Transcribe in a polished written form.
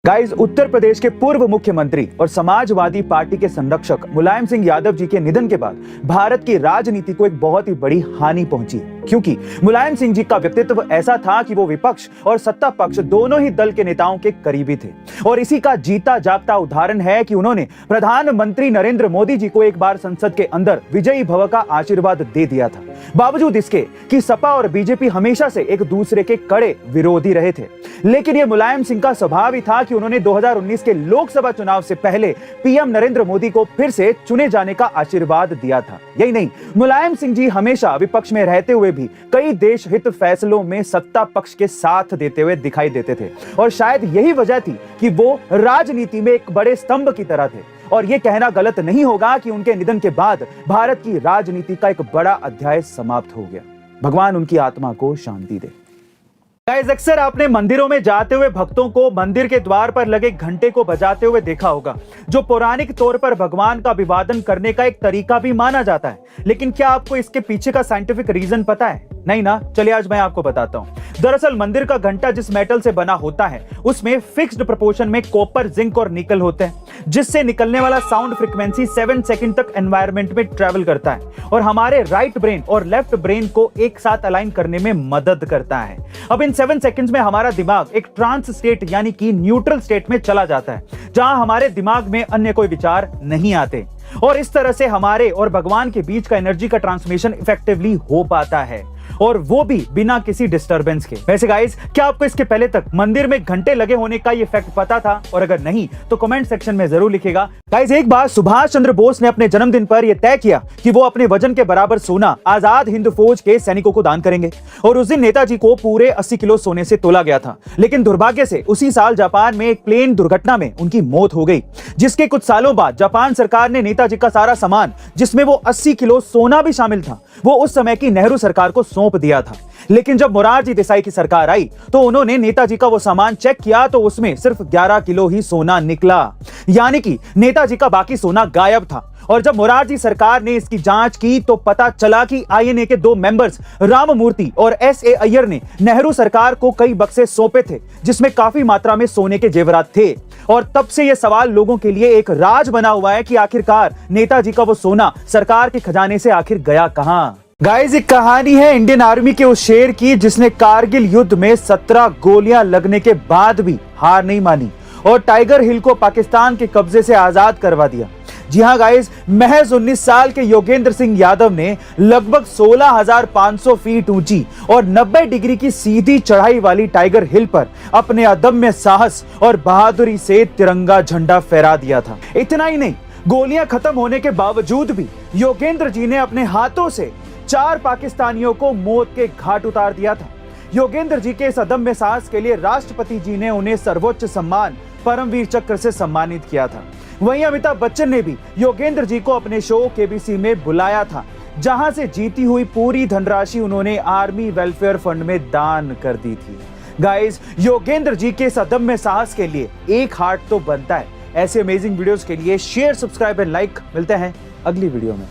Guys, Uttar Pradesh के पूर्व मुख्यमंत्री और समाजवादी पार्टी के संरक्षक मुलायम सिंह यादव जी के निधन के बाद भारत की राजनीति को एक बहुत ही बड़ी हानि पहुंची है, क्योंकि मुलायम सिंह जी का व्यक्तित्व ऐसा था कि वो विपक्ष और सत्ता पक्ष दोनों ही दल के नेताओं के करीबी थे। और इसी का जीता जागता उदाहरण है कि उन्होंने प्रधानमंत्री नरेंद्र मोदी जी को एक बार संसद के अंदर विजयी भव का आशीर्वाद दे दिया था, बावजूद इसके कि सपा और बीजेपी हमेशा से एक दूसरे के कड़े विरोधी रहे थे। लेकिन यह मुलायम सिंह का स्वभाव ही था कि उन्होंने 2019 के लोकसभा चुनाव से पहले पीएम नरेंद्र मोदी को फिर से चुने जाने का आशीर्वाद दिया था। यही नहीं, मुलायम सिंह जी हमेशा विपक्ष में रहते हुए भी कई देश हित फैसलों में सत्ता पक्ष के साथ देते हुए दिखाई देते थे, और शायद यही वजह थी कि वो राजनीति में एक बड़े स्तंभ की तरह थे। और यह कहना गलत नहीं होगा कि उनके निधन के बाद भारत की राजनीति का एक बड़ा अध्याय समाप्त हो गया। भगवान उनकी आत्मा को शांति दे। गाइस, अक्सर आपने मंदिरों में जाते हुए भक्तों को मंदिर के द्वार पर लगे घंटे को बजाते हुए देखा होगा, जो पौराणिक तौर पर भगवान का अभिवादन करने का एक तरीका भी माना जाता है। लेकिन क्या आपको इसके पीछे का साइंटिफिक रीजन पता है? नहीं ना? चलिए आज मैं आपको बताता हूँ। दरअसल मंदिर का घंटा जिस मेटल से बना होता है उसमें फिक्स्ड प्रोपोर्शन में कॉपर, जिंक और निकल होते हैं, जिससे निकलने वाला साउंड फ्रीक्वेंसी 7 सेकंड तक एनवायरनमेंट में ट्रेवल करता है और हमारे राइट ब्रेन और लेफ्ट ब्रेन को एक साथ अलाइन करने में मदद करता है। अब इन 7 सेकंड्स में हमारा दिमाग एक ट्रांस स्टेट यानी कि न्यूट्रल स्टेट में चला जाता है, जहां हमारे दिमाग में अन्य कोई विचार नहीं आते, और इस तरह से हमारे और भगवान के बीच का एनर्जी का ट्रांसमिशन इफेक्टिवली हो पाता है, और वो भी बिना किसी डिस्टरबेंस के। वैसे गाइस, क्या आपको इसके पहले तक मंदिर में घंटे लगे होने का ये फैक्ट पता था? और अगर नहीं तो कमेंट सेक्शन में जरूर लिखिएगा। गाइस, एक बार सुभाष चंद्र बोस ने अपने जन्मदिन पर यह तय किया कि वो अपने वजन के बराबर सोना आजाद हिंद फौज के सैनिकों को दान करेंगे, और उस दिन नेताजी को पूरे 80 किलो सोने से तोला गया था। लेकिन दुर्भाग्य से उसी साल जापान में एक प्लेन दुर्घटना में उनकी मौत हो गई, जिसके कुछ सालों बाद जापान सरकार ने नेताजी का सारा सामान, जिसमें वो 80 किलो सोना भी शामिल था, वो उस समय की नेहरू सरकार को सौंप दिया था। लेकिन जब मोरारजी देसाई की सरकार आई तो उन्होंने नेताजी का वो सामान चेक किया तो उसमें सिर्फ 11 किलो ही सोना निकला, यानी कि नेताजी का बाकी सोना गायब था। और जब मोरारजी सरकार ने इसकी जांच की तो पता चला कि आईएनए के 2 मेंबर्स राममूर्ति और एसए अय्यर ने नेहरू सरकार को कई बक्से सौंपे थे, जिसमें काफी मात्रा में सोने के जेवरात थे। और तब से यह सवाल लोगों के लिए एक राज बना हुआ है कि आखिरकार नेताजी का वो सोना सरकार के खजाने से आखिर गया कहां। गाइस, एक कहानी है इंडियन आर्मी के उस शेर की जिसने कारगिल युद्ध में 17 गोलियां लगने के बाद भी हार नहीं मानी और टाइगर हिल को पाकिस्तान के कब्जे से आजाद करवा दिया। जी हां गाइस, महज 19 साल के योगेंद्र सिंह यादव ने लगभग 16,500 फीट ऊंची और 90 डिग्री की सीधी चढ़ाई वाली टाइगर हिल पर अपने अदम्य साहस और बहादुरी से तिरंगा झंडा फहरा दिया था। इतना ही नहीं, गोलियां खत्म होने के बावजूद भी योगेंद्र जी ने अपने हाथों से 4 पाकिस्तानियों को मौत के घाट उतार दिया था। योगेंद्र जी के इस अदम्य साहस के लिए राष्ट्रपति जी ने उन्हें सर्वोच्च सम्मान परमवीर चक्र से सम्मानित किया था। वहीं अमिताभ बच्चन ने भी योगेंद्र जी को अपने शो केबीसी में बुलाया था, जहां से जीती हुई पूरी धनराशि उन्होंने आर्मी वेलफेयर फंड में दान कर दी थी। गाइस, योगेंद्र जी के इस अदम्य साहस के लिए एक हार्ट तो बनता है। ऐसे अमेजिंग वीडियोस के लिए शेयर, सब्सक्राइब एंड लाइक। मिलते हैं अगली वीडियो में।